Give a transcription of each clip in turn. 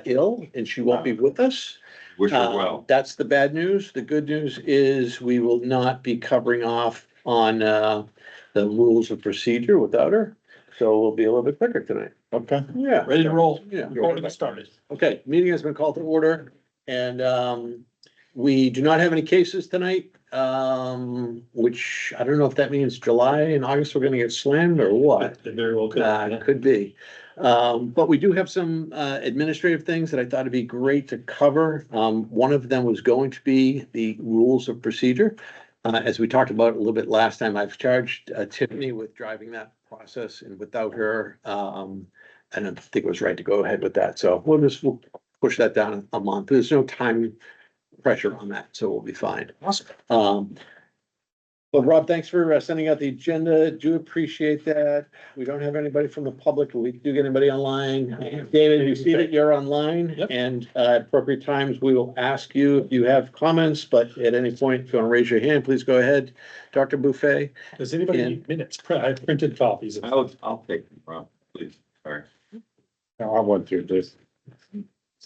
ill and she won't be with us. Wish her well. That's the bad news. The good news is we will not be covering off on, the rules of procedure without her. So we'll be a little bit quicker tonight. Okay. Yeah. Ready to roll. Yeah. Recording started. Okay, meeting has been called to order and, we do not have any cases tonight, which I don't know if that means July and August we're gonna get slammed or what. They very well could. Could be. But we do have some administrative things that I thought it'd be great to cover. One of them was going to be the rules of procedure. As we talked about a little bit last time, I've charged Tiffany with driving that process, and without her, I don't think it was right to go ahead with that. So we'll push that down a month. There's no time pressure on that, so we'll be fine. Awesome. But Rob, thanks for sending out the agenda. Do appreciate that. We don't have anybody from the public. We do get anybody online. David, you see that you're online, Yep. and at appropriate times, we will ask you if you have comments, but at any point, if you want to raise your hand, please go ahead. Dr. Buffet. Does anybody need minutes? I printed copies. I'll take them, Rob, please. Sorry. No, I went through this.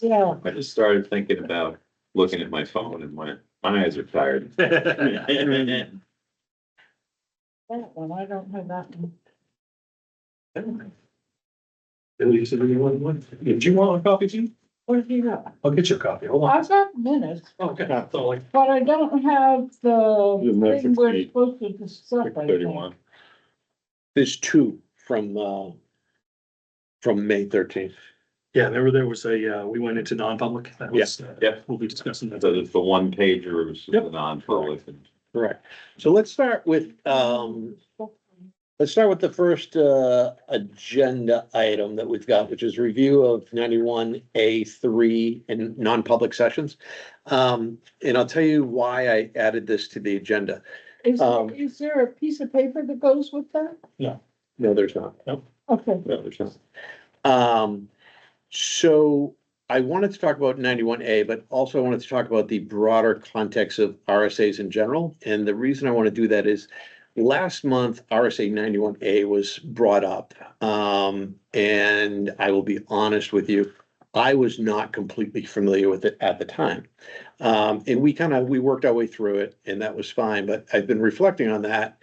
Yeah. I just started thinking about looking at my phone and my eyes are tired. That one, I don't have that one. Did you want a copy too? What do you got? I'll get your copy. Hold on. I've got minutes, Okay. So like, but I don't have the Isn't that thing we're 68? supposed to discuss. I think. 31. There's two from May 13th. yeah, there was a, we went into non-public. That was, Yeah. we'll be discussing that. So it's the one pager was the Yep. non-public and Correct. So let's start with the first agenda item that we've got, which is review of 91A3 and non-public sessions. And I'll tell you why I added this to the agenda. Is there a piece of paper that goes with that? No, there's not. Okay, No, there's not. So I wanted to talk about 91A, but also I wanted to talk about the broader context of RSAs in general. And the reason I want to do that is last month, RSA 91A was brought up. And I will be honest with you, I was not completely familiar with it at the time. And we worked our way through it and that was fine, but I've been reflecting on that.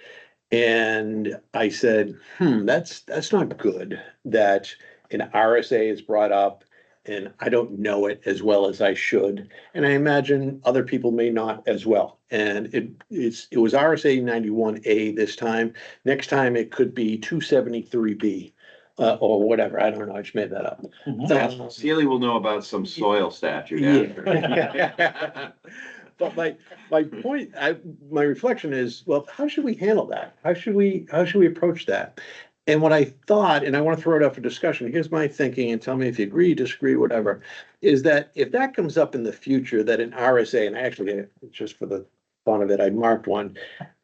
And I said, that's not good that an RSA is brought up and I don't know it as well as I should. And I imagine other people may not as well. And it was RSA 91A this time. Next time it could be 273B or whatever. I don't know. I just made that up. Sealy will know about some soil statute. Yeah. But my point, my reflection is, well, how should we handle that? How should we approach that? And what I thought, and I want to throw it up for discussion, here's my thinking and tell me if you agree, disagree, whatever, is that if that comes up in the future, that an RSA, and I actually, just for the fun of it, I marked one,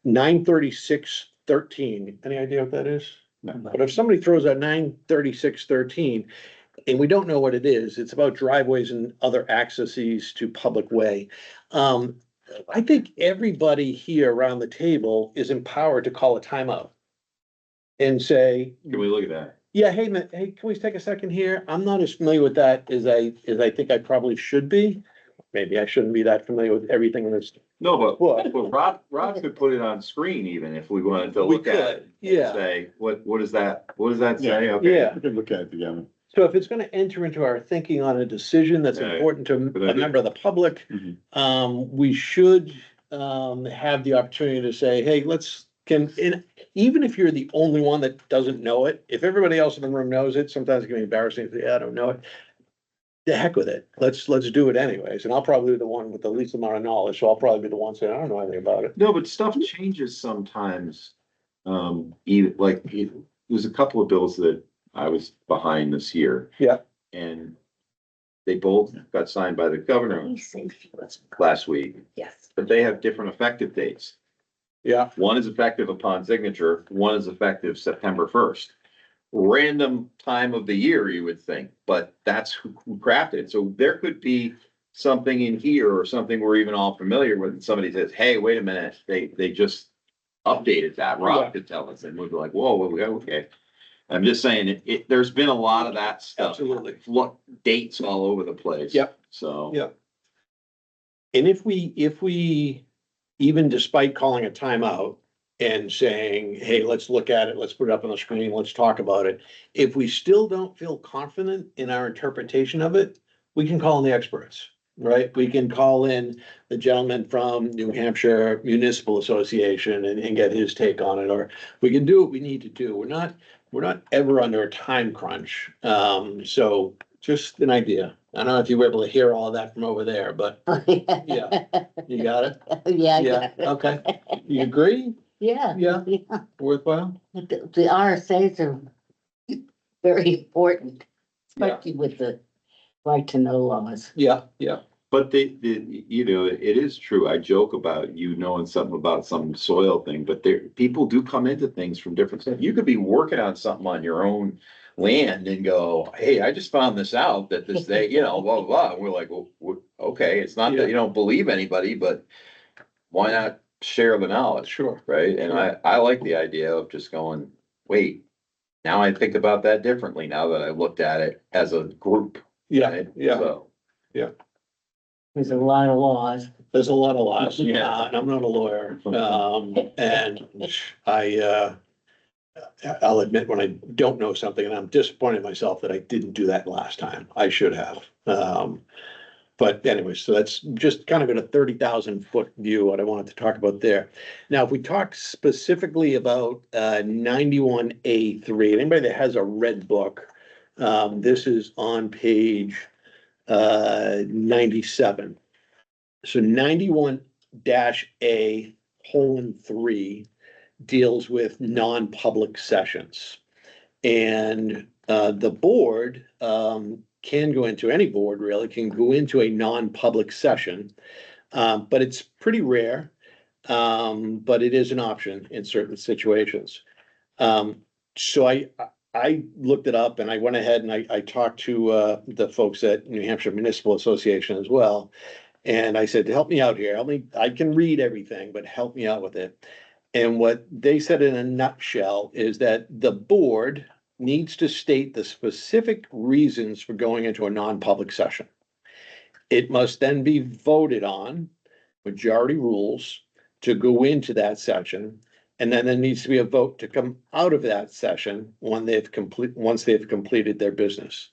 936.13. Any idea what that is? No. But if somebody throws out 936.13, and we don't know what it is, it's about driveways and other accesses to public way. I think everybody here around the table is empowered to call a timeout. And say, Can we look at that? yeah, hey, can we take a second here? I'm not as familiar with that as I think I probably should be. Maybe I shouldn't be that familiar with everything in this. No, but What? Rob could put it on screen even if we wanted to We look at it. could, yeah. Say, what does that say? Yeah. Okay. Yeah. We can look at it together. So if it's gonna enter into our thinking on a decision that's Yeah, important to good a idea. member of the public, Mhm. we should have the opportunity to say, hey, even if you're the only one that doesn't know it, if everybody else in the room knows it, sometimes it can be embarrassing to say, yeah, I don't know it. The heck with it. Let's do it anyways. And I'll probably be the one with the least amount of knowledge. So I'll probably be the one saying, I don't know anything about it. No, but stuff changes sometimes. There's a couple of bills that I was behind this year. Yeah. And they both got signed by the governor let's, last week, yes. but they have different effective dates. Yeah. One is effective upon signature, one is effective September 1st. Random time of the year, you would think, but that's who crafted it. So there could be something in here or something we're even all familiar with. And somebody says, hey, wait a minute, they just updated that. Yeah. Rob could tell us and we'd be like, whoa, okay. I'm just saying, there's been a lot of that stuff. Absolutely. Look, dates all over the place. Yep. So. Yep. And if we, even despite calling a timeout and saying, hey, let's look at it, let's put it up on the screen, let's talk about it. If we still don't feel confident in our interpretation of it, we can call in the experts, right? We can call in the gentleman from New Hampshire Municipal Association and get his take on it, or we can do what we need to do. We're not ever under a time crunch. So just an idea. I don't know if you were able to hear all of that from over there, but yeah, you got it? Yeah, I Yeah, got it. okay. You agree? Yeah. Yeah. Worthwhile? But the RSA's are very important, Yeah. especially with the right to know laws. Yeah, yeah. But you know, it is true. I joke about you knowing something about some soil thing, but people do come into things from different stuff. You could be working on something on your own land and go, hey, I just found this out that this thing, you know, blah, blah, blah. And we're like, well, okay, it's not that you don't believe anybody, but why not share the knowledge? Sure. Right? And Sure. I like the idea of just going, wait, now I think about that differently now that I looked at it as a group. Yeah, Right? yeah. So, There's a lot of laws. There's a lot of laws. Yeah. And I'm not a lawyer. And I'll admit when I don't know something and I'm disappointed in myself that I didn't do that last time. I should have. But anyway, so that's just kind of in a 30,000 foot view, what I wanted to talk about there. Now, if we talk specifically about 91A3, anybody that has a red book, this is on page 97. So 91-A:3 deals with non-public sessions. And the board can go into, any board really, can go into a non-public session. But it's pretty rare, but it is an option in certain situations. So I looked it up and I went ahead and I talked to the folks at New Hampshire Municipal Association as well. And I said, help me out here. Help me. I can read everything, but help me out with it. And what they said in a nutshell is that the board needs to state the specific reasons for going into a non-public session. It must then be voted on, majority rules, to go into that session. And then there needs to be a vote to come out of that session once they've completed their business.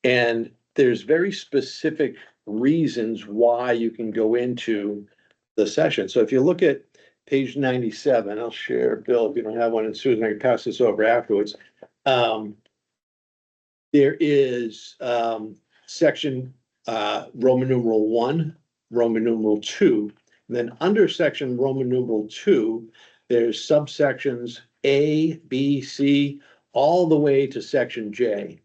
And there's very specific reasons why you can go into the session. So if you look at page 97, I'll share, Bill, if you don't have one, and Susan, I can pass this over afterwards. There is section Roman numeral 1, Roman numeral 2. And then under section Roman numeral 2, there's subsections A, B, C, all the way to section J.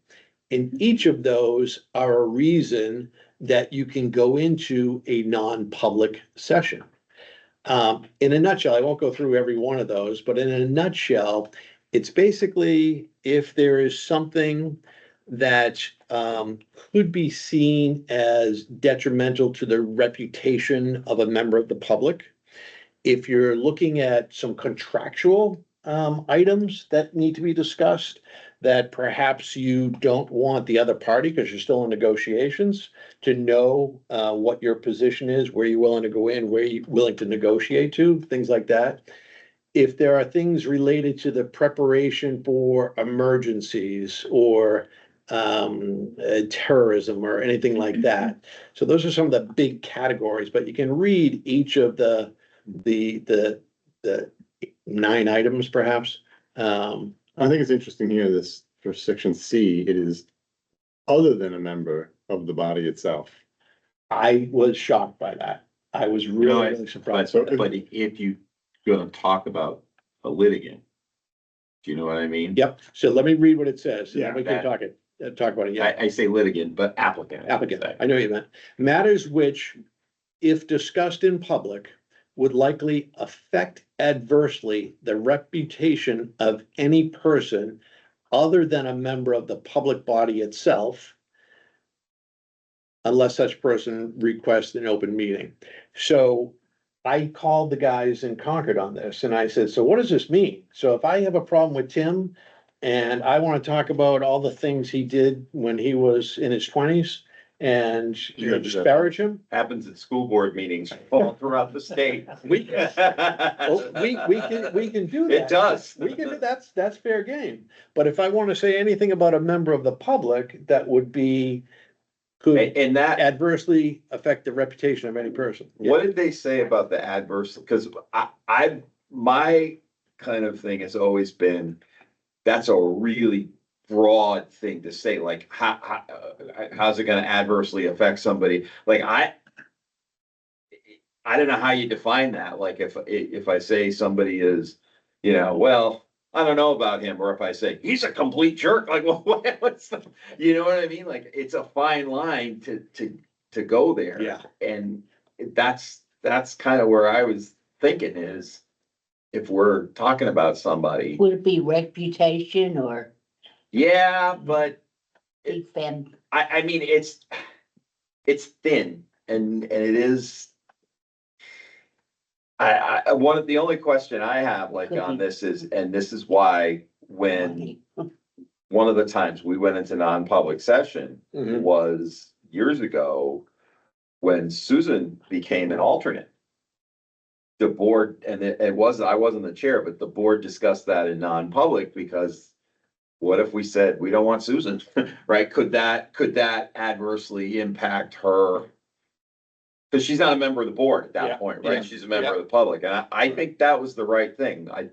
And each of those are a reason that you can go into a non-public session. In a nutshell, I won't go through every one of those, but in a nutshell, it's basically if there is something that could be seen as detrimental to the reputation of a member of the public. If you're looking at some contractual items that need to be discussed, that perhaps you don't want the other party, because you're still in negotiations, to know what your position is, where you're willing to go in, where you're willing to negotiate to, things like that. If there are things related to the preparation for emergencies or terrorism or anything like that. So those are some of the big categories, but you can read each of the 9 items perhaps. I think it's interesting here, this, for section C, it is other than a member of the body itself. I was shocked by that. I was really surprised. but if you gonna talk about a litigant, do you know what I mean? Yep, so let me read what it says, and then Yeah, we can talk about it, yeah. I say litigant, but applicant. Applicant, I know what you meant. Matters which, if discussed in public, would likely affect adversely the reputation of any person other than a member of the public body itself, unless such person requests an open meeting. So I called the guys in Concord on this and I said, so what does this mean? So if I have a problem with Tim, And I want to talk about all the things he did when he was in his twenties and You gotta do that. disparage him. Happens at school board meetings all throughout the state. Oh, we can do that. It does. We can do, that's fair game. But if I want to say anything about a member of the public, that would be, could And that, adversely affect the reputation of any person. what did they say about the adverse? Because my kind of thing has always been, that's a really broad thing to say, like, how's it gonna adversely affect somebody? Like, I don't know how you define that, like, if I say somebody is, well, I don't know about him, or if I say, he's a complete jerk, like, what's the, you know what I mean? Like, it's a fine line to go there. Yeah. And that's kind of where I was thinking is, if we're talking about somebody, Would it be reputation or yeah, but defend? I mean, it's thin and it is. The only question I have like on this is, and this is why when one of the times we went into non-public session Mhm. was years ago when Susan became an alternate. The board, and I wasn't the chair, but the board discussed that in non-public because what if we said, we don't want Susan, right? Could that adversely impact her? Cause she's not a member of the board at Yeah, that point, yeah, right? She's a member of the public. And I think that was the right thing. I'm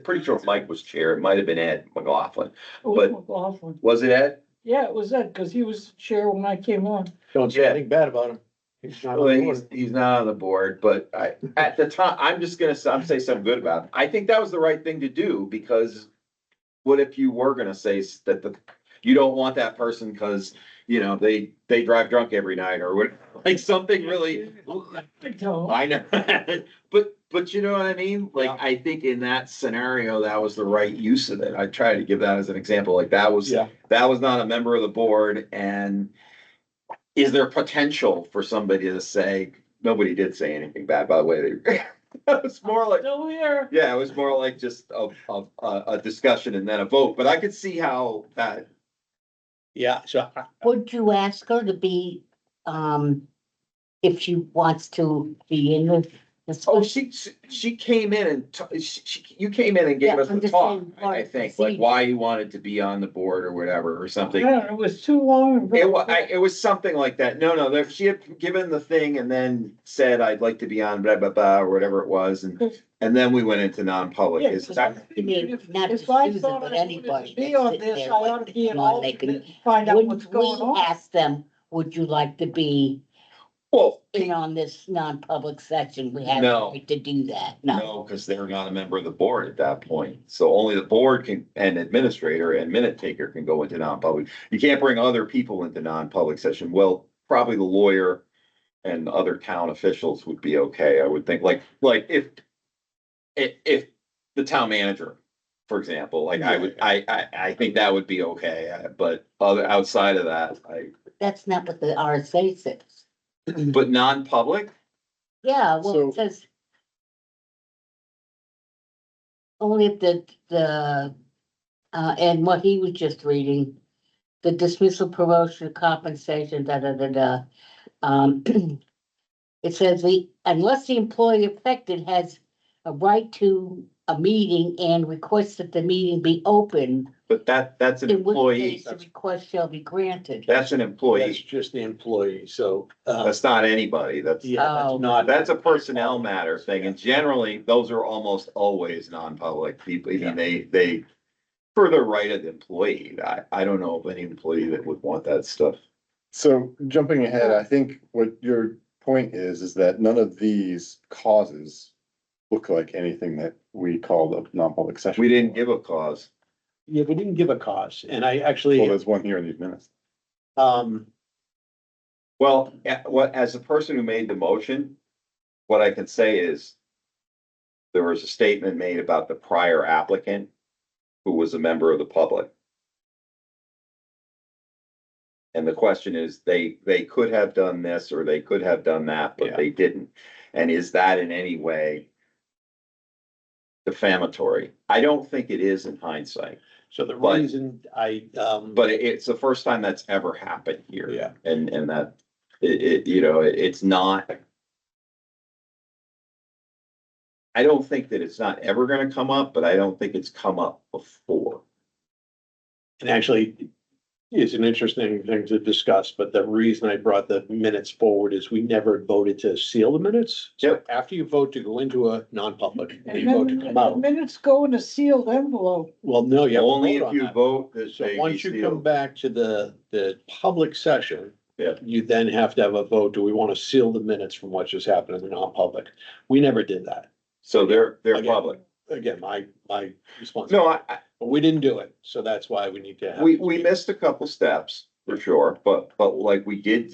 pretty sure Mike was chair. It might have been Ed McLaughlin. It was But- McLaughlin. Was it Ed? Yeah, it was that, cause he was the chair when I came on. Don't say Yeah. anything bad about him. He's not on Well, the board. he's not on the board, but at the time, I'm say something good about it. I think that was the right thing to do, because what if you were gonna say that you don't want that person because, they drive drunk every night or what, like something really. I know, but you know what I mean? Like, Yeah. I think in that scenario, that was the right use of it. I try to give that as an example, like that was Yeah. not a member of the board, and is there potential for somebody to say, nobody did say anything bad, by the way. It was more like, Still here. yeah, it was more like just a discussion and then a vote, but I could see how that, Yeah, so Would you ask her to be, if she wants to be in this? oh, she came in and you came in and gave Yeah, us I'm the just talk, saying, I like, think, like procedure. why you wanted to be on the board or whatever, or I something. don't know, it was too long. It was something like that. No, she had given the thing and then said, I'd like to be on blah, blah, blah, or whatever it was, and then we went into non-public. Yeah, Is 'cause that, I You mean, figured not if just I Susan, thought but I wanted anybody to be that's on sitting this, there I ought to be an come on, they can- alternate, and find out what's Wouldn't going we on. ask them, would you like to be well, in on this non-public section? We have No. the right to do that. No. no, because they're not a member of the board at that point. So only the board can, and administrator and minute taker can go into non-public. You can't bring other people into non-public session. Well, probably the lawyer and other town officials would be okay, I would think, like if the town manager, for example, like I think that would be okay, but outside of that, That's not what the RSA says. but non-public, Yeah, well, So- it says only if and what he was just reading, the dismissal, promotion, compensation, da, da, da, da. It says unless the employee affected has a right to a meeting and requests that the meeting be open, but that's an in which employee, case the request shall be granted. that's an that's employee, just the employee, so. that's not anybody, that's. Yeah, Oh. that's not. That's a personnel matter thing, and generally, those are almost always non-public people, I mean, they. For the right of the employee, I don't know of any employee that would want that stuff. So jumping ahead, I think what your point is that none of these causes look like anything that we called a non-public session. We didn't give a cause. Yeah, we didn't give a cause, and I Well, actually, there's one here in these minutes. Well, as a person who made the motion, what I can say is. There was a statement made about the prior applicant. Who was a member of the public. And the question is, they could have done this or they could have done that, but Yeah. they didn't. And is that in any way? Defamatory? I don't think it is in hindsight. So the But- reason But it's the first time that's ever happened here. Yeah. And that, it's not. I don't think that it's not ever gonna come up, but I don't think it's come up before. and actually, it's an interesting thing to discuss, but the reason I brought the minutes forward is we never voted to seal the minutes. So Yep. after you vote to go into a non-public, and And you vote to then come the out, minutes go in a sealed envelope. well, no, you have to Only vote if on you that. vote that So they be once you come sealed. back to the public session. Yeah. You then have to have a vote, do we want to seal the minutes from what just happened in the non-public? We never did that. So they're Again. public. Again, my response. No, But we didn't do it, so that's why we need to have. we missed a couple steps for sure, but like we did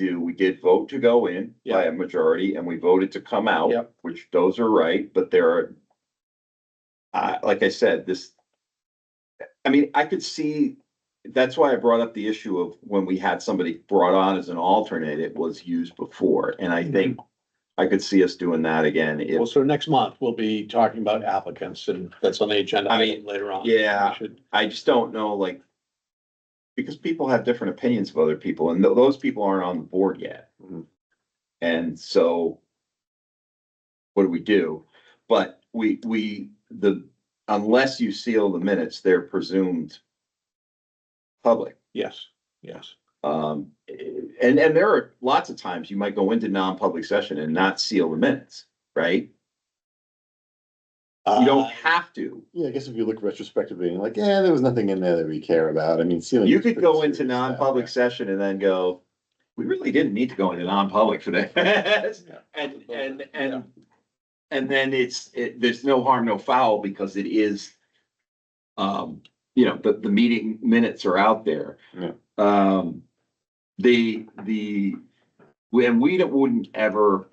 vote to go in by a majority and we voted to come out. Yep. Which those are right, but there are. Like I said, I could see, that's why I brought up the issue of when we had somebody brought on as an alternate, it was used before, and I think. I could see us doing that again Well, if, so next month, we'll be talking about applicants, and that's on the agenda I mean, item later on. yeah. We should- I just don't know, like. Because people have different opinions of other people and those people aren't on the board yet. Mhm. And so. What do we do? But unless you seal the minutes, they're presumed. Public. Yes, yes. And there are lots of times you might go into non-public session and not seal the minutes, right? You don't have to. Yeah, I guess if you look retrospectively and like, yeah, there was nothing in there that we care about. I mean, sealing. You is could pretty go into serious stuff, non-public yeah. session and then go, we really didn't need to go into non-public for this. And then there's no harm, no foul because it is. The meeting minutes are out there. Yeah. We wouldn't ever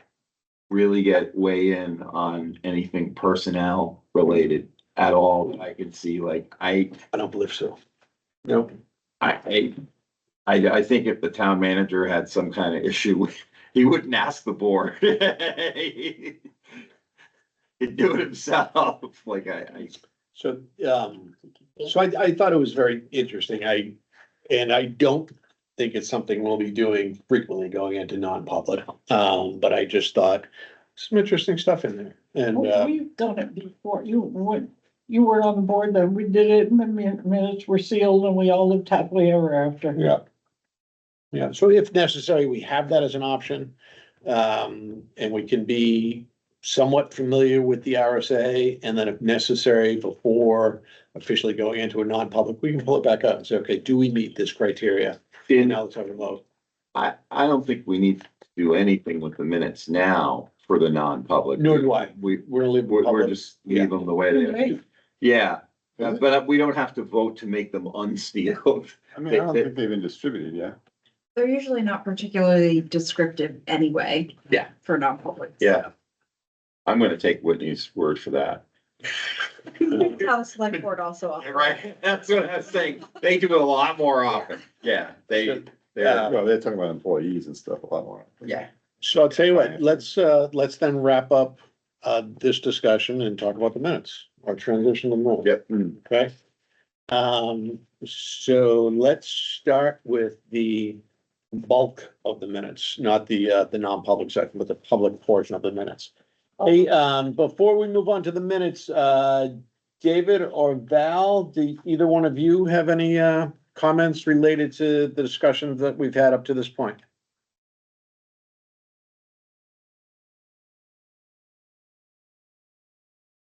really weigh in on anything personnel related at all. I could see, like, I don't believe so. No. I think if the town manager had some kind of issue, he wouldn't ask the board. He'd do it himself, like So, I thought it was very interesting. And I don't think it's something we'll be doing frequently going into non-public. But I just thought some interesting stuff in there. And, We've done it before. You were on the board, then we did it and the minutes were sealed and we all lived happily ever after. yeah. Yeah, so if necessary, we have that as an option. And we can be somewhat familiar with the RSA, and then if necessary, before officially going into a non-public, we can pull it back up and say, okay, do we meet this criteria? Now let's have a vote. I don't think we need to do anything with the minutes now for the non-public. Nor do I. We're gonna leave. just leave them the way they are. Yeah, but we don't have to vote to make them unsealed. I mean, I don't think they've been distributed yet. They're usually not particularly descriptive anyway. Yeah. For non-public. Yeah. I'm gonna take Whitney's word for that. How the select board also. Right, that's what I was saying. They do it a lot more often. Yeah, they're, Well, they're talking about employees and stuff a lot more. yeah. So I'll tell you what, let's then wrap up, this discussion and talk about the minutes, or transition to the minutes. Yep. Okay. So let's start with the bulk of the minutes, not the non-public section, but the public portion of the minutes. Hey, before we move on to the minutes, David or Val, do either one of you have any, comments related to the discussions that we've had up to this point?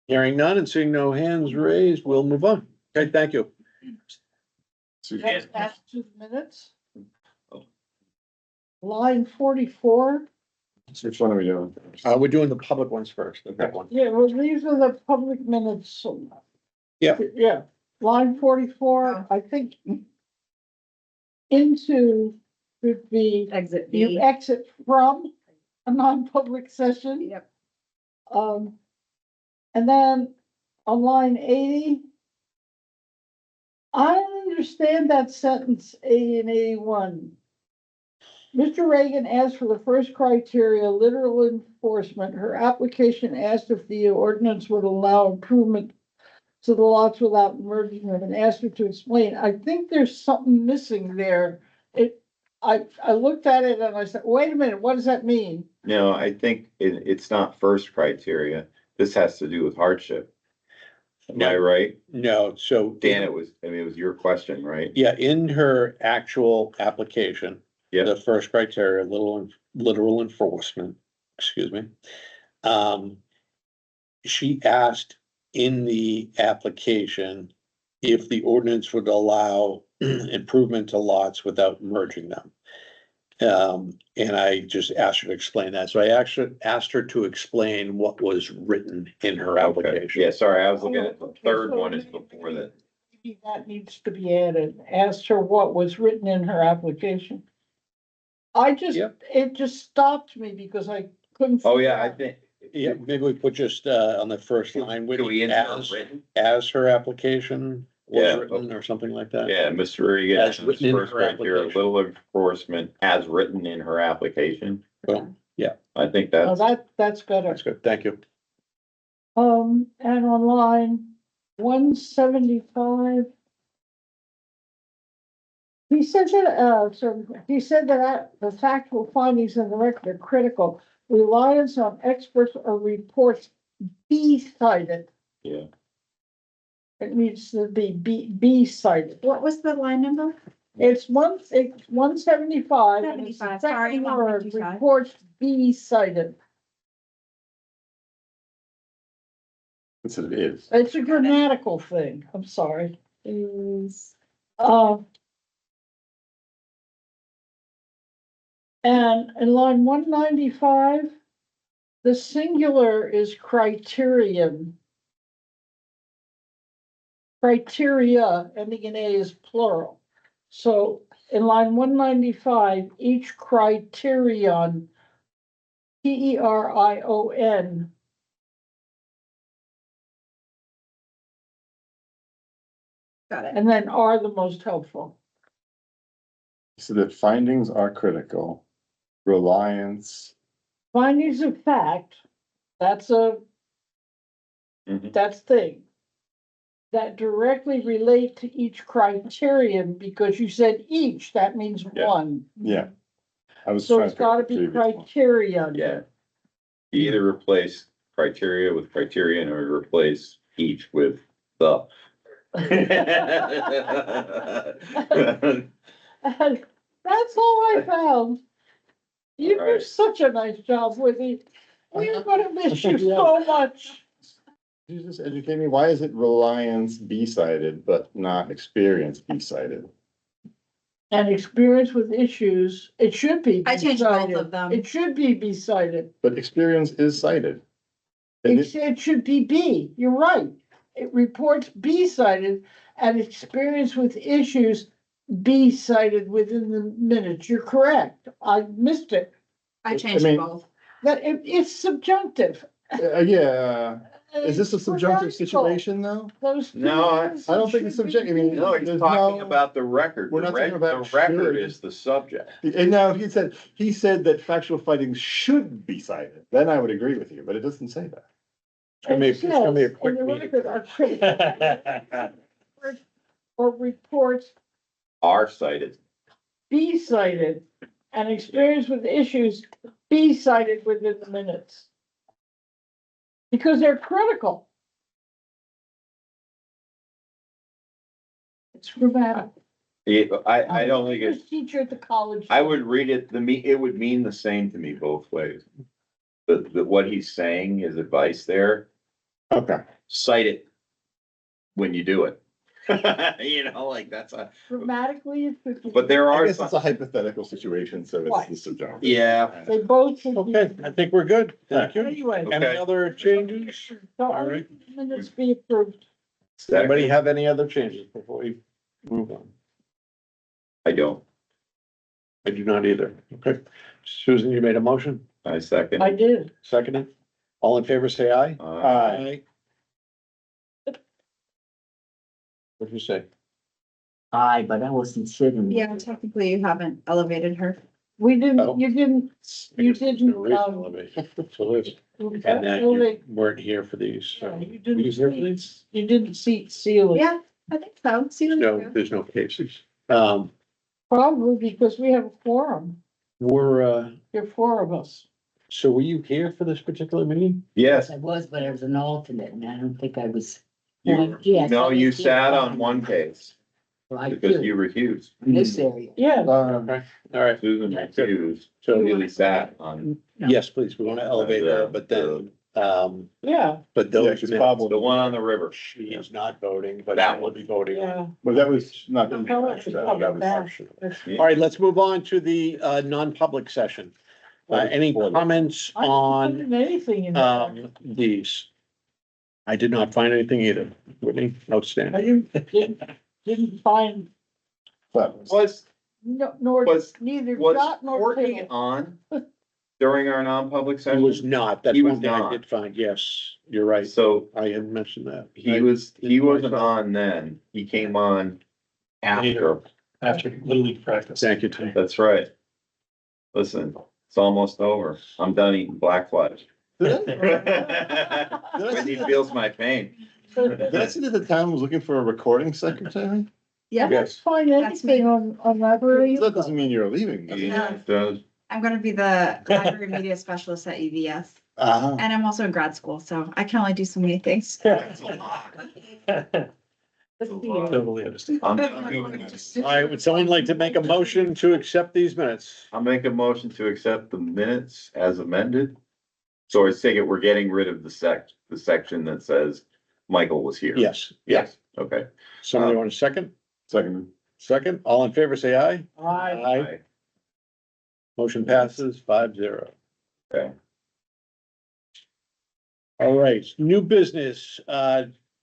Hearing none and seeing no hands raised, we'll move on. Okay, thank you. That's past 2 minutes. Oh. Line 44. Which one are we doing? We're doing the public ones first, the big one. Yeah, well, these are the public minutes. Yeah. Yeah, line 44, I think. Into would be, Exit you B. exit from a non-public session. Yep. And then on line 80. I don't understand that sentence, 80 and 81. Mr. Reagan asked for the first criteria, literal enforcement. Her application asked if the ordinance would allow improvement to the lots without merging them and asked her to explain. I think there's something missing there. I looked at it and I said, wait a minute, what does that mean? No, I think it's not first criteria. This has to do with hardship. Am I right? No, so. Dan, it was your question, right? Yeah, in her actual application. Yeah. The first criteria, literal enforcement, excuse me. She asked in the application if the ordinance would allow improvement to lots without merging them. And I just asked her to explain that. So I actually asked her to explain what was written in her Okay, application. yeah, sorry, I was looking at the Okay, third so one is maybe- before that. maybe that needs to be added. Asked her what was written in her application. Yep. It just stopped me because I couldn't. Oh, figure yeah, I out. think. Yeah, maybe we put just on the first line with Can we insert as, written? as her application was Yeah. written or something like that. Yeah, Mr. Regan, As as written in first her criteria, application. little enforcement as written in her application. Well, yeah, I think Oh, that's, that's better. that's good. Thank you. And on line 175. He said that the factual findings in the record are critical. Reliance on experts or reports be cited. yeah, It needs to be cited. What was the line number? It's 175. And it's the 75, sorry, second not word, 55. reports be cited. It's it is. It's a grammatical thing. I'm sorry. Is, And in line 195, the singular is criterion. Criteria, ending in A is plural. So in line 195, each criterion, Perion. got it. And then are the most helpful. So that findings are critical, reliance, Findings of fact, that's Mhm. that's thing. That directly relate to each criterion, because you said each, that means Yeah. one. yeah. I was So trying it's to. pick gotta the be previous one. criterion. yeah. You either replace criteria with criterion or you replace each with the. And that's all I found. You All do right. such a nice job with it. We're gonna miss you so much. Could you just educate me? Why is it reliance B-sided, but not experience B-sided? And experience with issues, it should be. I changed both be-cited. of them. It should be cited. But experience is cited. And It should be B, you're right. It reports be cited and experience with issues be cited within the minutes. You're correct. I missed it. I changed mean- both. That it's subjunctive. Yeah, is this a It's subjunctive grammatical. situation though? Those two No, words I don't think it's should be subjective. I mean, B. No, he's There's talking no- about the record. We're not talking about The record should. is the subject. And now he said that factual findings should be cited, then I would agree with you, but it doesn't say that. It It's gonna be a says, quick in the meeting. record are critical. Or reports Are cited. be cited and experience with issues be cited within the minutes. Because they're critical. It's grammatical. I don't think it's, English teacher at the college. I would read it, it would mean the same to me both ways. What he's saying, his advice there, Okay. cite it when you do it. You know, like that's Grammatically, it's. 50. but there I are guess some, it's a hypothetical situation, so it's Right. the subjunctive. yeah. They both should be. Okay, I think we're good. Thank you. Anyway, Any Okay. other changes? so All all right. minutes be approved. Anybody have any other changes before we move on? I don't, I do not either. Okay. Susan, you made a motion? I second. I did. Seconded? All in favor, say aye. Aye. What'd you say? Aye, but I wasn't sitting. Yeah, technically you haven't elevated her. We Oh. didn't, you didn't, you didn't, So there's, and then you weren't here for these, so. yeah, you Were didn't you here for see, these? you didn't see seal it. Yeah, I think so. See you No, later. there's no cases. Probably because we have a quorum, There there are four of us. so were you here for this particular meeting? Yes, I was, but I was an alternate and I don't think I was. you, Yes, no, I you was here. sat on one case Right, because here, you refused. in this area. Yeah, Okay, all right. Susan Yeah. refused. So, Really sat on yes, please, we want to elevate her, but then, yeah, but Yeah, those 'cause minutes, Bob the one on the river. she is not voting, but That that will one. be voting. yeah. But that was not. The fellow was coming back. All right, let's move on to the non-public session. Any comments I didn't on put anything in there. these? I did not find anything either. Whitney, I outstanding. didn't find, Was, nor, was, neither was dot nor Courtney tittle. on during our non-public He session? was not. That's He one was thing I not. did find. Yes, you're right. So I had mentioned that. he wasn't on then. He came on after. After Little League practice. Thank you, Tim. That's right. Listen, it's almost over. I'm done eating black flies. Whitney feels my pain. Did I see that the town was looking for a recording secretary? Yeah, I didn't find That's me. anything on that. That doesn't mean you're leaving. does it? Yeah, it does. I'm gonna be the library media specialist at UVS. Ah. And I'm also in grad school, so I can only do so many things. Totally understand. All right, would someone like to make a motion to accept these minutes? I'll make a motion to accept the minutes as amended. So I take it we're getting rid of the section that says Michael was here. Yes, Yes, okay. Somebody want a second? Second. Second, all in favor, say aye. I, Motion passes 5-0. Okay. All right, new business,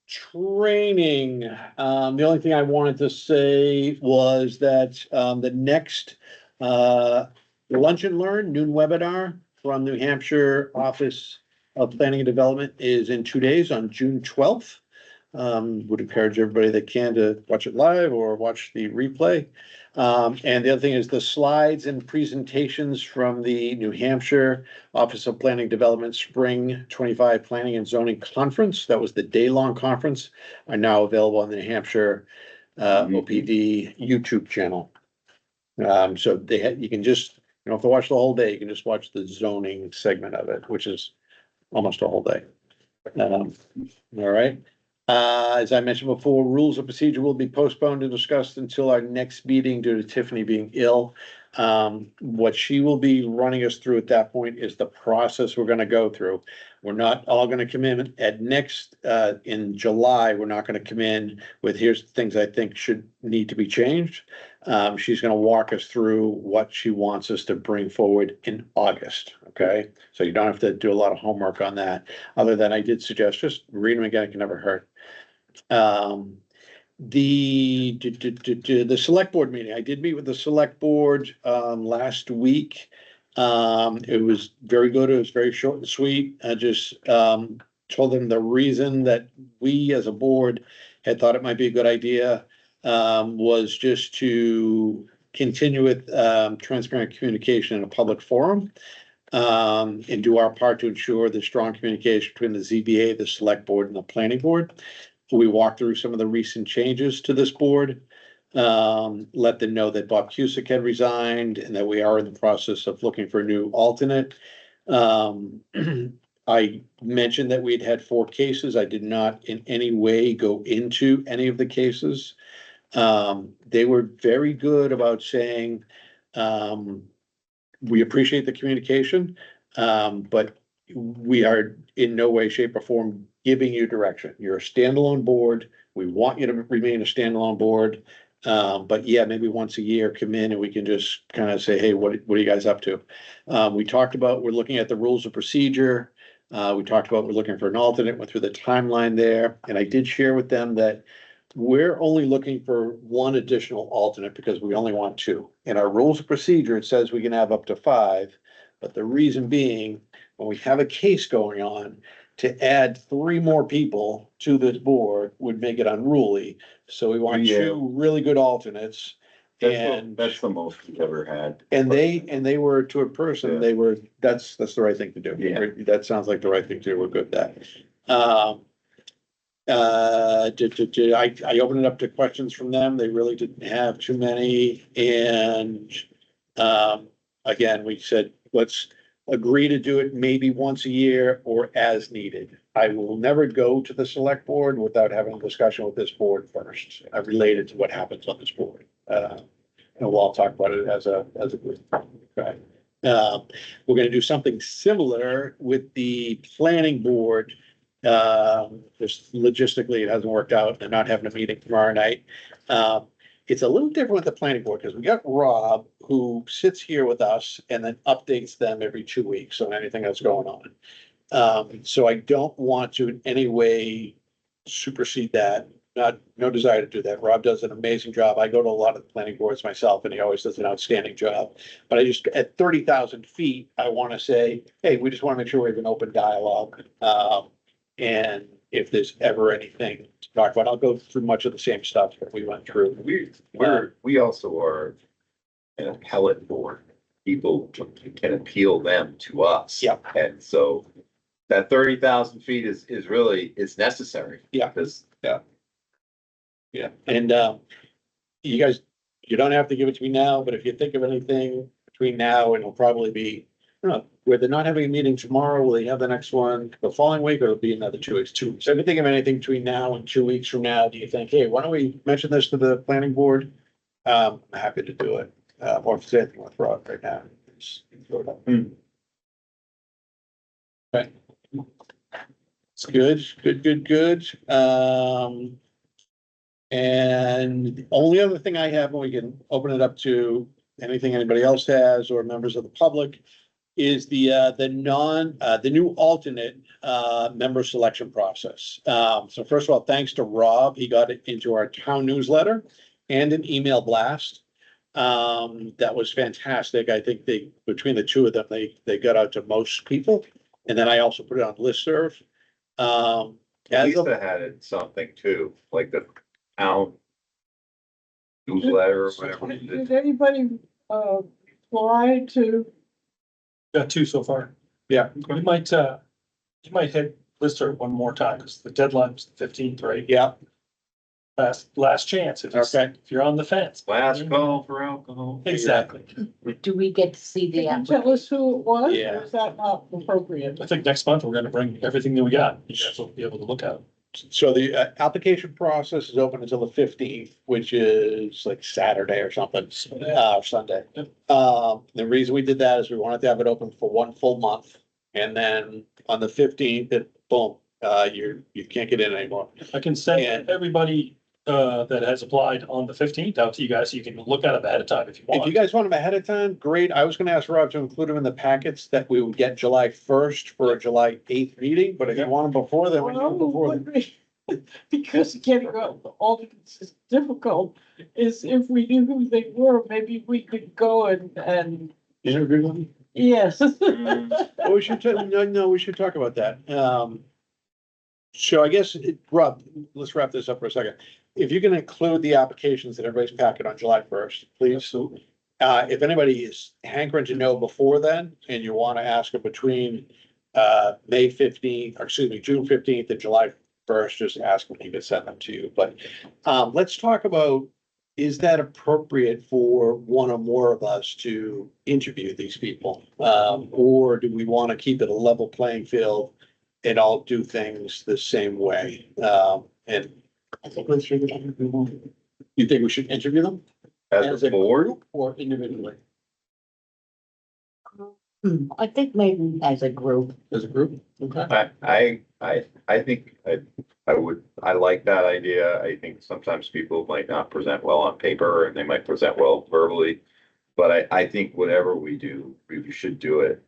training. The only thing I wanted to say was that, the next, lunch and learn noon webinar from New Hampshire Office of Planning and Development is in 2 days on June 12th. Would encourage everybody that can to watch it live or watch the replay. And the other thing is the slides and presentations from the New Hampshire Office of Planning Development Spring 25 Planning and Zoning Conference. That was the day-long conference, are now available on the New Hampshire OPD YouTube channel. So you can just, you don't have to watch the whole day. You can just watch the zoning segment of it, which is almost a whole day. All right. As I mentioned before, rules of procedure will be postponed and discussed until our next meeting due to Tiffany being ill. What she will be running us through at that point is the process we're gonna go through. We're not all gonna come in at next, in July, we're not gonna come in with, here's things I think should need to be changed. She's gonna walk us through what she wants us to bring forward in August, okay? So you don't have to do a lot of homework on that. Other than I did suggest, just read them again, it can never hurt. The select board meeting, I did meet with the select board, last week. It was very good, it was very short and sweet, I just, told them the reason that we as a board had thought it might be a good idea, was just to continue with, transparent communication in a public forum. And do our part to ensure the strong communication between the ZBA, the select board and the planning board. We walked through some of the recent changes to this board. Let them know that Bob Cusick had resigned and that we are in the process of looking for a new alternate. I mentioned that we'd had 4 cases. I did not in any way go into any of the cases. They were very good about saying, we appreciate the communication, but we are in no way, shape or form giving you direction. You're a standalone board. We want you to remain a standalone board. But yeah, maybe once a year come in and we can just kind of say, hey, what are you guys up to? We talked about, we're looking at the rules of procedure. We talked about, we're looking for an alternate, went through the timeline there. And I did share with them that we're only looking for 1 additional alternate because we only want 2. In our rules of procedure, it says we can have up to 5. But the reason being, when we have a case going on, to add 3 more people to this board would make it unruly. So we want Yeah. 2 really good alternates. And, That's the most we've ever had. and they were to a person, they were, that's the right thing to do. Yeah. That sounds like the right thing to do. We're good at that. I opened it up to questions from them. They really didn't have too many. And, again, we said, let's agree to do it maybe once a year or as needed. I will never go to the select board without having a discussion with this board first, related to what happens on this board. And we'll all talk about it as a group. Okay. We're gonna do something similar with the planning board. Just logistically, it hasn't worked out. They're not having a meeting tomorrow night. It's a little different with the planning board because we got Rob who sits here with us and then updates them every 2 weeks on anything that's going on. So I don't want to in any way supersede that. No desire to do that. Rob does an amazing job. I go to a lot of the planning boards myself and he always does an outstanding job. But I just, at 30,000 feet, I want to say, hey, we just want to make sure we have an open dialogue. And if there's ever anything to talk about, I'll go through much of the same stuff that we went through. We also are an appellate board. People can appeal them to us. Yeah. And so that 30,000 feet is really, it's necessary. Yeah. Because Yeah, and you guys, you don't have to give it to me now, but if you think of anything between now and it'll probably be, I don't know, where they're not having a meeting tomorrow, will they have the next one the following week, or it'll be another 2 weeks, 2 weeks? So if you think of anything between now and 2 weeks from now, do you think, hey, why don't we mention this to the planning board? I'm happy to do it, or if there's anything with Rob right now. just throw it up. Okay. It's good. And the only other thing I have, and we can open it up to anything anybody else has or members of the public, is the new alternate, member selection process. So first of all, thanks to Rob, he got it into our town newsletter and an email blast. That was fantastic. I think between the two of them, they got out to most people. And then I also put it on listserv. Lisa had it something too, like the town newsletter or whatever. Did anybody, apply to, Got two so far. Yeah. You might hit lister one more time, because the deadline's the 15th, right? Yeah, Last chance. Okay. If you're on the fence. Last call for alcohol. Exactly. Do we get to see the can you tell us who it was, Yeah. or is that not appropriate? I think next month we're gonna bring everything that we got. You guys will be able to look at it. so the application process is open until the 15th, which is like Saturday or something, Sunday. The reason we did that is we wanted to have it open for 1 full month. And then on the 15th, boom, you can't get in anymore. I can send And- everybody that has applied on the 15th out to you guys, so you can look at them ahead of time if you If you want. guys want them ahead of time, great. I was gonna ask Rob to include them in the packets that we would get July 1st for a July 8th meeting, but if you want them before, then we do them before. Because getting alternates is difficult, is if we knew who they were, maybe we could go and, Interview them? yes. Well, we should, no, we should talk about that. So I guess, Rob, let's wrap this up for a second. If you can include the applications in everybody's packet on July 1st, please. Absolutely. If anybody is hankering to know before then, and you want to ask them between, May 15th, or excuse me, June 15th and July 1st, just ask them, he can send them to you. But, let's talk about, is that appropriate for one or more of us to interview these people? Or do we want to keep it a level playing field and all do things the same way? And I think we should interview them. You think we should interview them? As a board, group or individually? I think maybe as a group. As a group? Okay. I think I like that idea. I think sometimes people might not present well on paper and they might present well verbally. But I think whatever we do, we should do it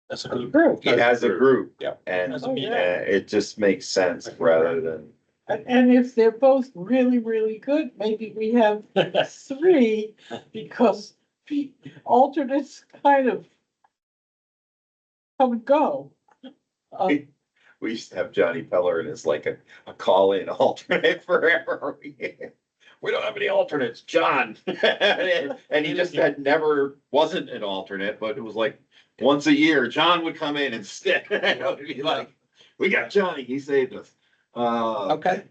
That's a good. Group. as a group. Yeah. And As a meeting. it just makes sense rather than, And if they're both really, really good, maybe we have 3, because alternates kind of come and go. we used to have Johnny Peller and it's like a call-in alternate forever. we don't have any alternates, John. And he just had never, wasn't an alternate, but it was like, once a year, John would come in and stick, it would be like, we got Johnny, he saved us. Okay.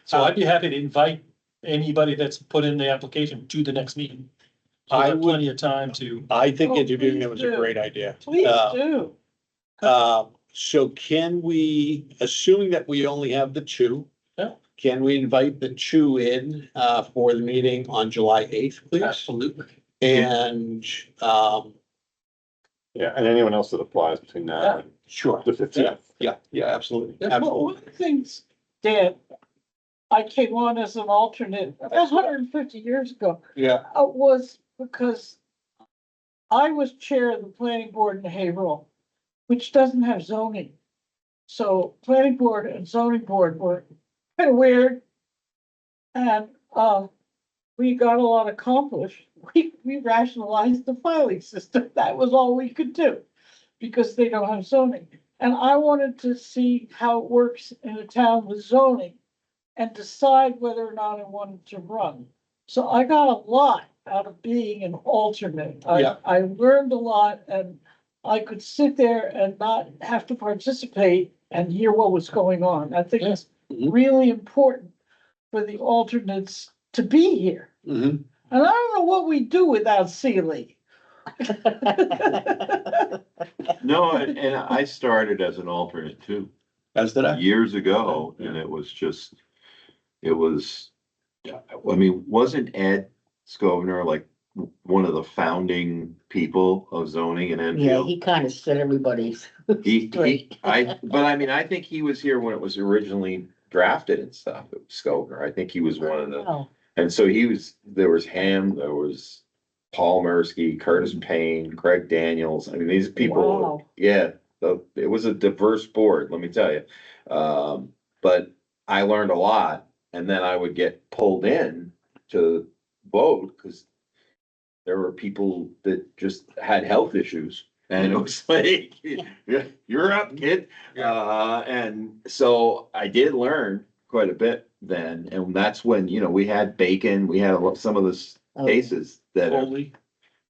So I'd be happy to invite anybody that's put in the application to the next meeting. I'll I have would- plenty of time to, I think Oh, interviewing please them is a do. great idea. Please Uh, do. So can we, assuming that we only have the two? Yeah. Can we invite the two in, for the meeting on July 8th, please? absolutely. And, Yeah, and anyone else that applies between now and sure. the 15th. Yeah, absolutely. Yeah. Well, Absolutely. one of the things, Dan, I came on as an alternate 150 years ago, Yeah. was because I was chair of the planning board in Haverhill, which doesn't have zoning. So planning board and zoning board were kind of weird. And, we got a lot accomplished. We rationalized the filing system. That was all we could do because they don't have zoning. And I wanted to see how it works in a town with zoning and decide whether or not I wanted to run. So I got a lot out of being an alternate. Yeah. I learned a lot and I could sit there and not have to participate and hear what was going on. I think it's Mhm. really important for the alternates to be here. Mhm. And I don't know what we do without Sealy. No, and I started as an alternate too, As did I. years ago, and it was just, it was, I mean, wasn't Ed Skovner like one of the founding people of zoning in Yeah, Enfield? he kind of set everybody's He, straight. but I mean, I think he was here when it was originally drafted and stuff, it was Skovner, I think he was one of the, Oh, and so he was, there was Ham, there was Paul Mursky, Curtis Payne, Craig Daniels, I mean, these people, Wow. yeah, it was a diverse board, let me tell you. But I learned a lot, and then I would get pulled in to vote, because there were people that just had health issues, and it was like, you're up, kid. And so I did learn quite a bit then, and that's when, we had Bacon, we had some of the oh, cases that are, Foley.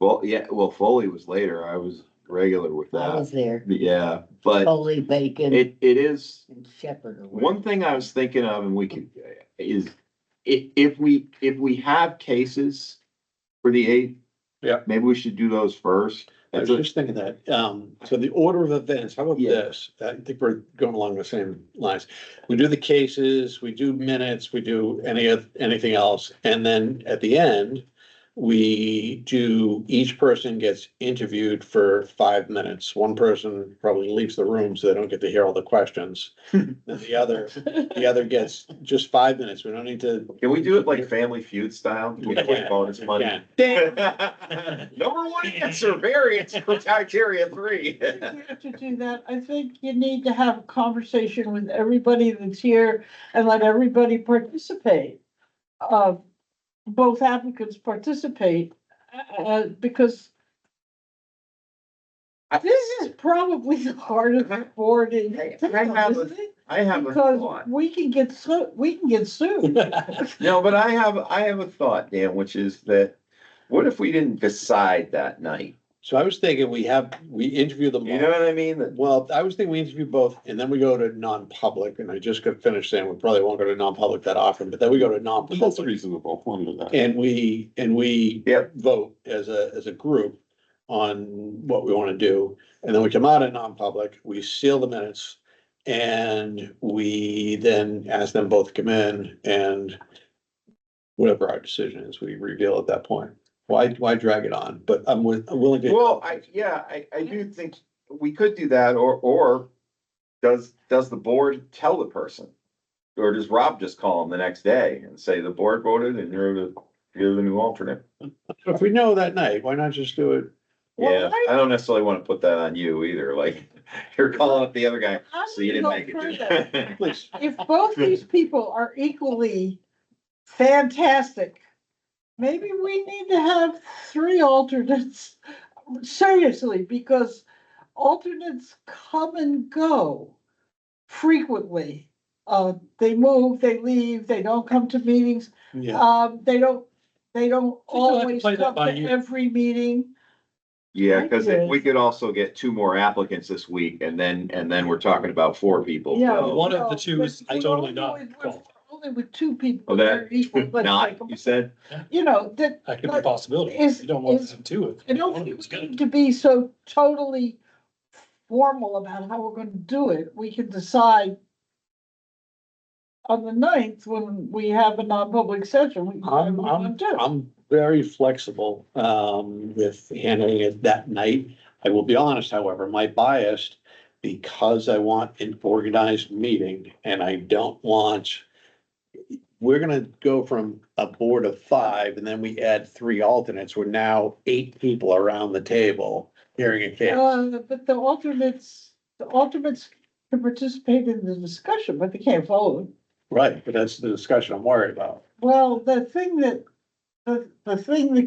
well, yeah, well, Foley was later, I was regular with I was that, there. yeah, but Foley, Bacon it is, and Shepherd. or one thing I was thinking of, and we could, is if we have cases for the 8th. Yeah. Maybe we should do those first. I was just thinking that, so the order of events, how about Yeah. this? I think we're going along the same lines. We do the cases, we do minutes, we do anything else, and then at the end, each person gets interviewed for 5 minutes. One person probably leaves the room so they don't get to hear all the questions. And the other gets just 5 minutes. We don't need to. Can we do it like Family Feud style? Can we Yeah. play bonus money? Yeah. Number one answer, variance criteria 3. You have to do that. I think you need to have a conversation with everybody that's here and let everybody participate. Both applicants participate, because this is probably the hardest board in I town, have isn't it? I have a Because thought. we can get sued. No, but I have a thought, Dan, which is that, what if we didn't decide that night? So I was thinking we interview them. You know what I mean? That- Well, I was thinking we interview both and then we go to non-public, and I just got finished saying we probably won't go to non-public that often, but then we go to That's non-public. reasonable, I'll do that. And we Yep. vote as a group on what we wanna do. And then we come out of non-public, we seal the minutes. And we then ask them both to come in, and whatever our decision is, we reveal at that point. Why drag it on? But I'm willing to. Well, I do think we could do that, or does the board tell the person? Or does Rob just call them the next day and say, the board voted and you're the new alternate? If we know that night, why not just do it? Yeah, Well, I don't necessarily wanna put that on you either, like, you're calling up the other guy, I'm so you didn't gonna make go it. further. did you? Please. If both these people are equally fantastic, maybe we need to have 3 alternates. Seriously, because alternates come and go frequently. they move, they leave, they don't come to meetings. Yeah, They don't you'll have to always play that come by to ear. every meeting. Yeah, cause Yes. we could also get 2 more applicants this week and then we're talking about 4 people. Yeah. So- One of the two is But we're totally only not with- qualified. Only with 2 people. Oh, that that, are equal, let's not, take 'em. you said? You know, that, That could be a possibility. Is- You don't want is- to have two if I don't one of think them's we need good. to be so totally formal about how we're gonna do it. We can decide on the 9th when we have a non-public session. We can decide what we wanna do. I'm very flexible, with handling it that night. I will be honest, however, my bias, because I want an organized meeting and I don't want, we're gonna go from a board of 5 and then we add 3 alternates. We're now 8 people around the table hearing a case. But the alternates can participate in the discussion, but they can't vote. Right, but that's the discussion I'm worried about. Well, the thing that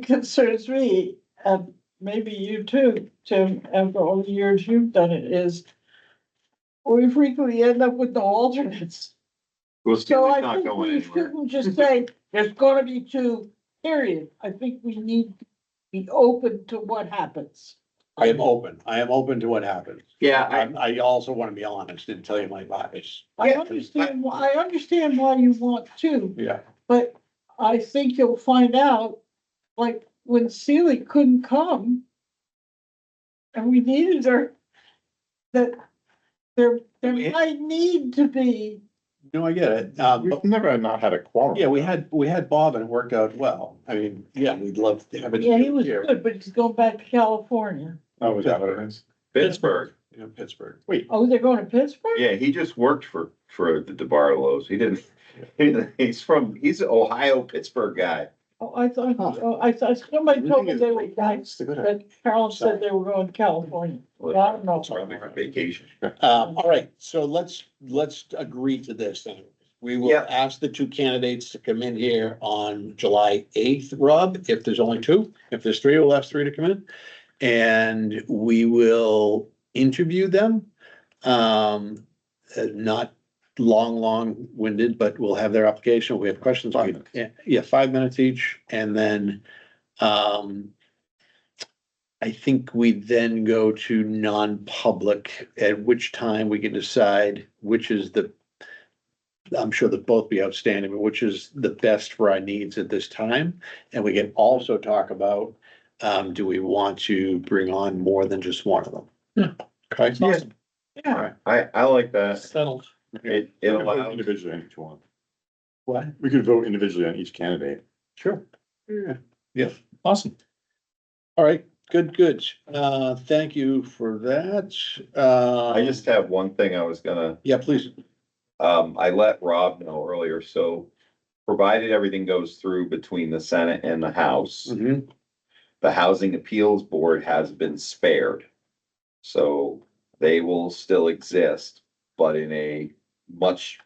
concerns me, and maybe you too, Tim, after all the years you've done it, is we frequently end up with no alternates. Well, So Stanley's I not think going we anywhere. shouldn't just say, there's gonna be 2, period. I think we need to be open to what happens. I am open to what happens. Yeah, I also wanna be honest and tell you my bias. I Yeah, understand, I understand why you want 2, Yeah. but I think you'll find out, like, when Celie couldn't come and we needed her, that there Yeah. might need to be, No, I get it. We've never not had a quorum. Yeah, we had Bob and it worked out well. I mean, yeah, we'd love to have it. yeah, he was here. good, but he's going back to California. Oh, is that what it is? Pittsburgh. In Pittsburgh. Oh, they're going to Pittsburgh? Yeah, he just worked for the DeBarlos. He didn't, he's an Ohio Pittsburgh guy. Oh, I thought, somebody told me they were, That's the good. that Carolyn said they were going to California. Well, I don't know. It's probably for vacation. All right, so let's agree to this then. We will Yeah. ask the 2 candidates to come in here on July 8th, Rob, if there's only 2. If there's 3, we'll ask 3 to come in. And we will interview them. Not long-winded, but we'll have their application. We have questions. 5 minutes. Yeah, 5 minutes each. And then, I think we then go to non-public, at which time we can decide which is I'm sure they'll both be outstanding, but which is the best for our needs at this time. And we can also talk about, do we want to bring on more than just one of them? Yeah. Okay. Yeah. Yeah, I like that. Settled. It We could vote allows, individually on each one. What? We could vote individually on each candidate. Sure. Yeah. Awesome. All right, good. Thank you for that. I just have one thing I was gonna, Yeah, please. I let Rob know earlier, so provided everything goes through between the Senate and the House, Mhm. the Housing Appeals Board has been spared. So they will still exist, but in a much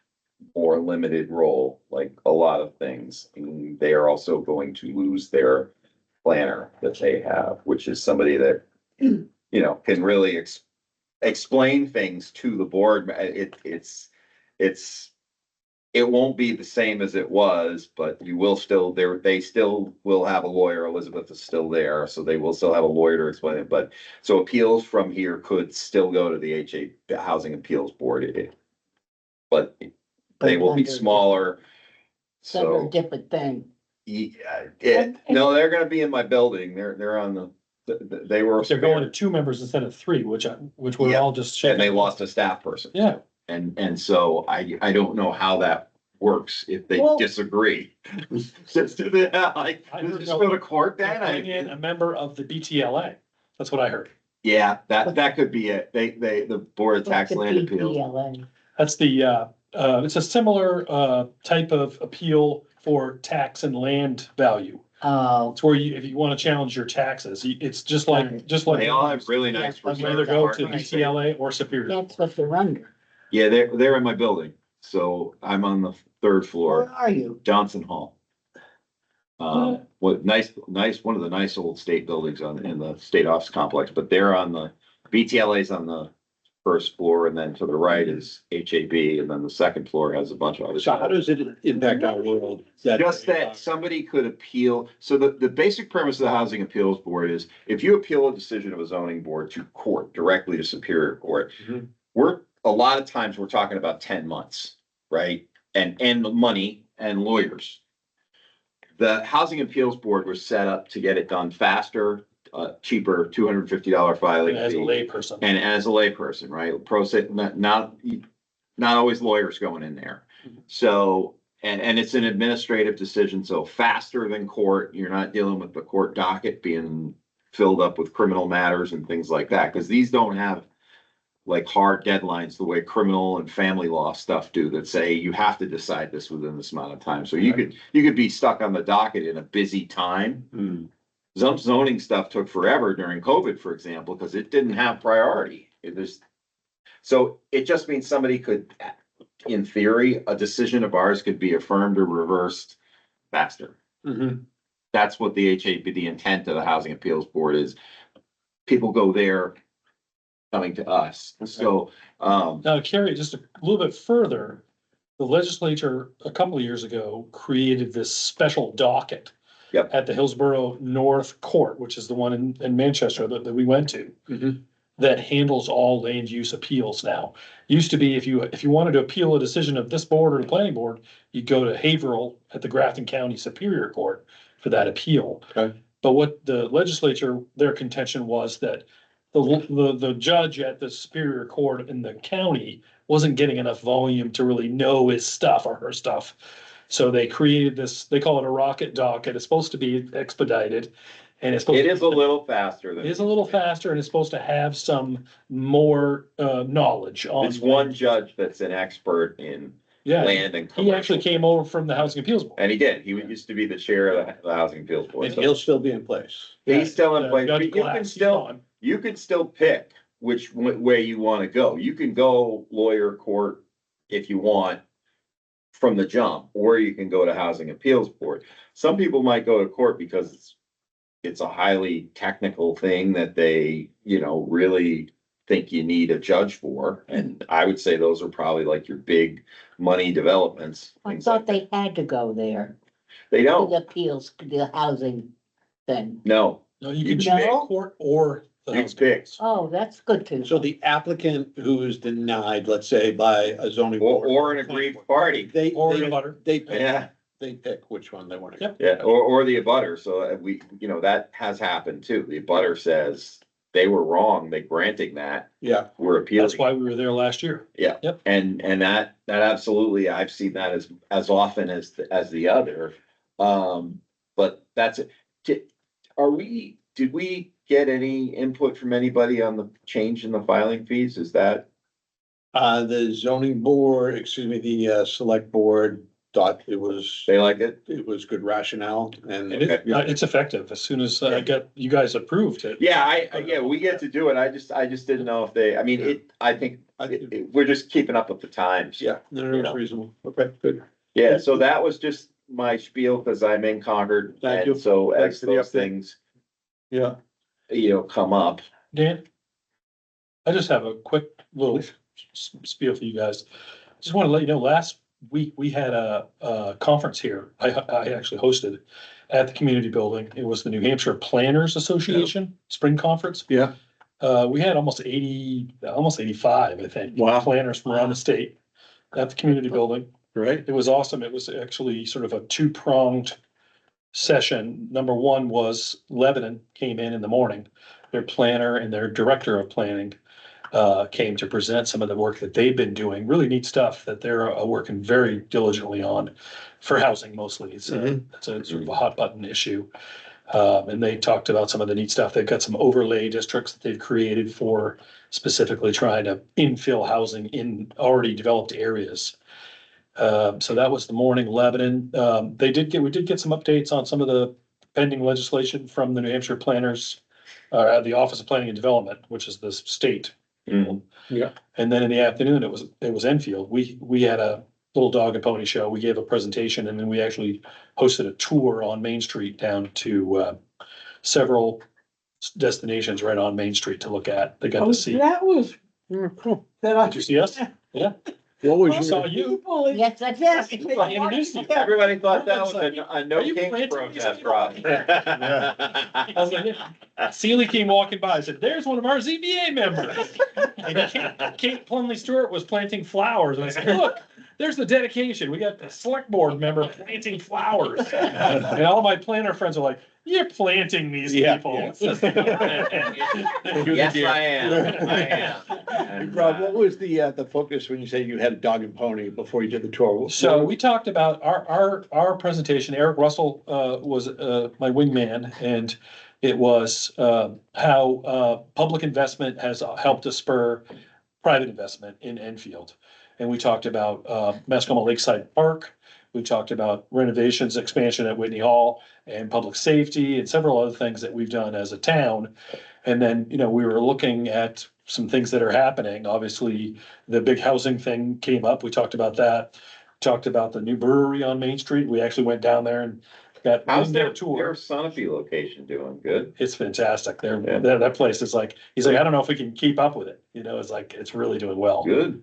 more limited role, like a lot of things. And they are also going to lose their planner that they have, which is somebody that, you know, can really explain things to the board. It won't be the same as it was, but you will still, they still will have a lawyer. Elizabeth is still there, so they will still have a lawyer to explain it, but so appeals from here could still go to the the Housing Appeals Board. But they will be under- smaller, It's under a so. different thing. Yeah, no, they're gonna be in my building. They're on they were. They're going to 2 members instead of 3, which we're Yeah. all just. And they shaking. lost a staff person. Yeah. And so I don't know how that works if they Well- disagree. Just do that, like, I heard just go to court then. Bring in a member of the BTLA. That's what I heard. Yeah, that could be it. The Board of Tax What's the Land Appeals. PPLA? That's it's a similar, type of appeal for tax and land value. Oh, It's where if you want to challenge your taxes, it's just like. They all have really nice. Yeah, You either go to reserve BTLA or Superior. that's what they're under. Yeah, they're in my building. So I'm on the 3rd floor, Where are you? Johnson Hall. What nice, one of the nice old state buildings in the state office complex, but they're on the BTLA's on the first floor, and then to the right is HAB, and then the second floor has a bunch of other. So how does it impact our world? Just that somebody could appeal, so the basic premise of the Housing Appeals Board is, if you appeal a decision of a zoning board to court, directly to Superior Court, Mhm. a lot of times we're talking about 10 months, right? And money and lawyers. The Housing Appeals Board was set up to get it done faster, cheaper, $250 filing As a fee. layperson. And as a layperson, right? Pro se, not always lawyers going in there. So, and it's an administrative decision, so faster than court. You're not dealing with the court docket being filled up with criminal matters and things like that, because these don't have like hard deadlines the way criminal and family law stuff do, that say you have to decide this within this amount of time. So you could be stuck on the docket in a busy time. Hmm. Some zoning stuff took forever during COVID, for example, because it didn't have priority. So it just means somebody could, in theory, a decision of ours could be affirmed or reversed faster. Mhm. That's what the the intent of the Housing Appeals Board is. People go there coming to us. So, Now, to carry it just a little bit further, the legislature a couple of years ago created this special docket. Yep. At the Hillsborough North Court, which is the one in Manchester that we went to. Mhm. That handles all land use appeals now. Used to be if you wanted to appeal a decision of this board or the planning board, you'd go to Haverhill at the Grafton County Superior Court for that appeal. Okay. But what the legislature, their contention was that the judge at the Superior Court in the county wasn't getting enough volume to really know his stuff or her stuff. So they created this, they call it a rocket docket. It's supposed to be expedited. And it's supposed it is a little faster it than. is a little faster and it's supposed to have some more knowledge on. It's one judge that's an expert in Yeah, land and. he actually commercial. came over from the Housing Appeals Board. And he did. He used to be the chair of the Housing Appeals Board. And So he'll still be in place. he's still in Yeah, place. Judge But you Glass, can he's still, on. you can still pick which way you want to go. You can go lawyer court if you want from the jump, or you can go to Housing Appeals Board. Some people might go to court because it's a highly technical thing that they, really think you need a judge for. And I would say those are probably like your big money developments. I things thought like they had to go there, They to don't, the appeals, to the housing thing. no, No, you can No? choose court or the you Housing pick. Appeals. Oh, that's good to know. So the applicant who is denied, let's say by a zoning board. Or an aggrieved party. They, Or they, a butter. they pick, Yeah. they pick which one they want to. Yep. Yeah, or the abutter, so we, that has happened too, the abutter says they were wrong, they granting that, Yeah, we're appealing. That's why we were there last year. And that absolutely, I've seen that as often as the other, but that's it. Did we get any input from anybody on the change in the filing fees, is that? the zoning board, the select board thought it was good rationale and. And it's effective as soon as I got you guys approved it. Yeah, we get to do it, I just didn't know if they, I think we're just keeping up with the times. Yeah, no, it's reasonable. Okay, good. Yeah, so that was just my spiel, because I'm in Concord, Thank you. and so Thanks as for the those update. things, Yeah. come up. Dan? I just have a quick little spiel for you guys. Just want to let you know, last week we had a conference here. I actually hosted at the community building. It was the New Hampshire Planners Association Spring Conference. Yeah. We had almost 85, I think. Wow. Planners from around the state at the community building. Right. It was awesome. It was actually sort of a two-pronged session. Number one was Lebanon came in the morning. Their planner and their director of planning came to present some of the work that they've been doing. Really neat stuff that they're working very diligently on for housing mostly. It's a sort of a hot button issue. And they talked about some of the neat stuff. They've got some overlay districts that they've created for specifically trying to infill housing in already developed areas. So that was the morning. Lebanon. We did get some updates on some of the pending legislation from the New Hampshire Planners, the Office of Planning and Development, which is the state. Yeah. And then in the afternoon, it was Enfield. We had a little dog and pony show. We gave a presentation and then we actually hosted a tour on Main Street down to several destinations right on Main Street to look at. They got to see. That was Cool. That I. Did you see us? Yeah, What was I saw your, you. People in- Yes, that's it. I introduced you. Everybody thought that was Everyone's a no "Are you kings planting protest, these Rob. I was like, yeah. Sealy came walking by, I said, there's one of our ZBA members. And Kate Plumley Stewart was planting flowers, and I said, look, there's the dedication, we got the select board member planting flowers. And all my planner friends are like, you're planting these Yeah, people. yeah. It's just- Yes, I am, I am. And, Rob, what was the focus when you said you had a dog and pony before you did the tour? So we talked about our presentation. Eric Russell was my wingman, and it was how public investment has helped to spur private investment in Enfield. And we talked about Mascoma Lakeside Park. We talked about renovations, expansion at Whitney Hall, and public safety, and several other things that we've done as a town. And then, we were looking at some things that are happening. Obviously, the big housing thing came up. We talked about that. Talked about the new brewery on Main Street. We actually went down there and got How's a their tour. Sunapee location doing? Good? It's fantastic. Yeah. That place is like, he's like, I don't know if we can keep up with it. It's like, it's really doing well. Good?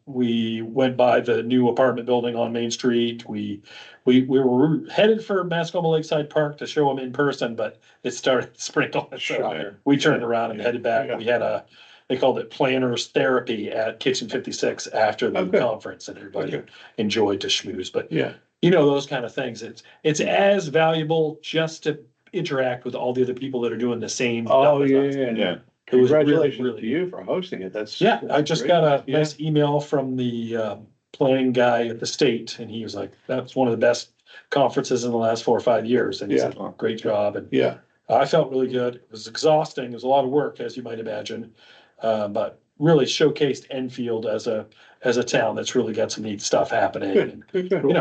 We went by the new apartment building on Main Street. We were headed for Mascoma Lakeside Park to show them in person, but it started sprinkling. So Shocker. we turned around and headed back. We had they called it planners therapy at Kitchen 56 after the Okay. conference, and everybody enjoyed to schmooze. But Yeah. those kind of things. It's as valuable just to interact with all the other people that are doing the same. Oh, stuff as yeah, us. yeah. It was really, Congratulations really to you for hosting it. That's. Yeah, I just great. got a Yeah. nice email from the planning guy at the state, and he was like, that's one of the best conferences in the last 4 or 5 years, and he said, "Oh, great job," and Yeah, I felt really good. It was exhausting, it was a lot of work, as you might imagine, but really showcased Enfield as a town that's really got some neat stuff happening. good, good, good.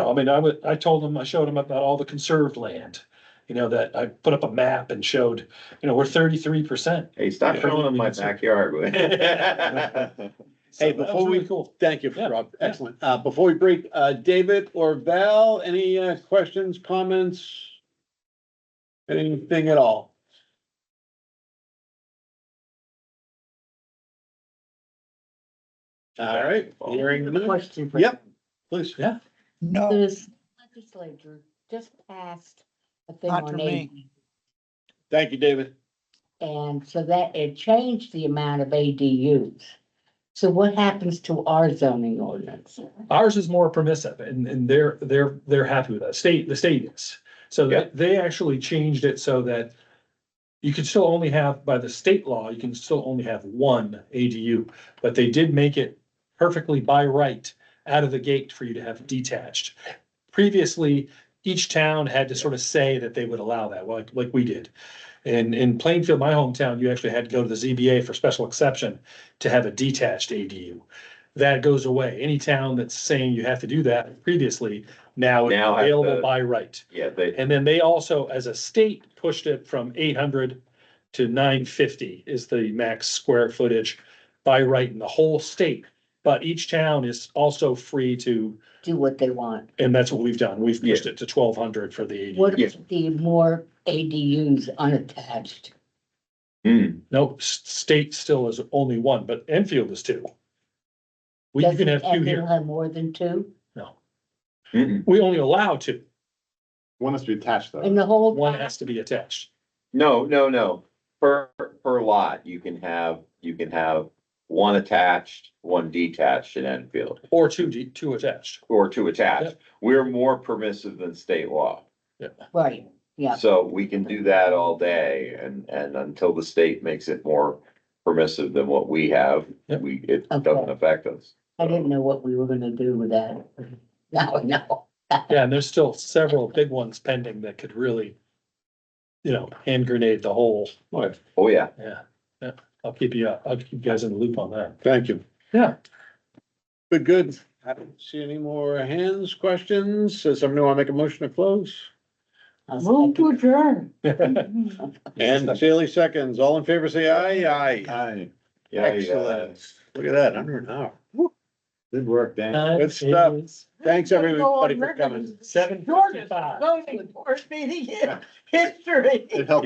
I told him, I showed him about all the conserved land, that I put up a map and showed, we're 33%. Hey, stop Yeah. showing them my backyard. Hey, So that before was really we, cool. thank you, Yeah, Rob. yeah. Excellent. Before we break, David or Val, any questions, comments? Anything at all? All right, hearing the minute. Question for. Yep, please. Yeah. No, This legislature just passed a thing Not for on me. AD, Thank you, David. and so that it changed the amount of ADUs. So what happens to our zoning ordinance? Ours is more permissive and they're happy with that. The state is. So Yeah. they actually changed it so that you can still only have, by the state law, you can still only have one ADU, but they did make it perfectly by right out of the gate for you to have detached. Previously, each town had to sort of say that they would allow that, like we did. And in Plainfield, my hometown, you actually had to go to the ZBA for special exception to have a detached ADU. That goes away. Any town that's saying you have to do that previously, now it's Now have available to- by right. Yeah, they, And then they also, as a state, pushed it from 800 to 950 is the max square footage by right in the whole state. But each town is also free to, Do what they want. and that's what we've done. We've pushed it to 1,200 for the ADU. What about the more ADUs unattached? No, state still is only one, but Enfield is two. You Does can have two Enfield here. have more than two? No, Mm-mm. we only allow two. One has to be attached though. In the whole One town? has to be attached. No. Per lot, you can have one attached, one detached in Enfield, Or two attached. or two attached. Yep. We're more permissive than state law. Right, yeah. So we can do that all day and until the state makes it more permissive than what we have, Yep. it doesn't Okay. affect us. I didn't know what we were gonna do with that. Now I know. Yeah, and there's still several big ones pending that could really, hand grenade the whole. Oh, yeah. Yeah. I'll keep you guys in the loop on that. Thank you. Yeah. Good. I don't see any more hands, questions. Does somebody want to make a motion to close? I'll move to second. adjourn. And Sealy seconds. All in favor, say aye. Aye. Hi. Yeah, Excellent. Look at that, under an hour. Woo. Good work, Dan. Good stuff. Thanks, everybody, for coming. 7:55. Shortest zoning board meeting in history. It helped.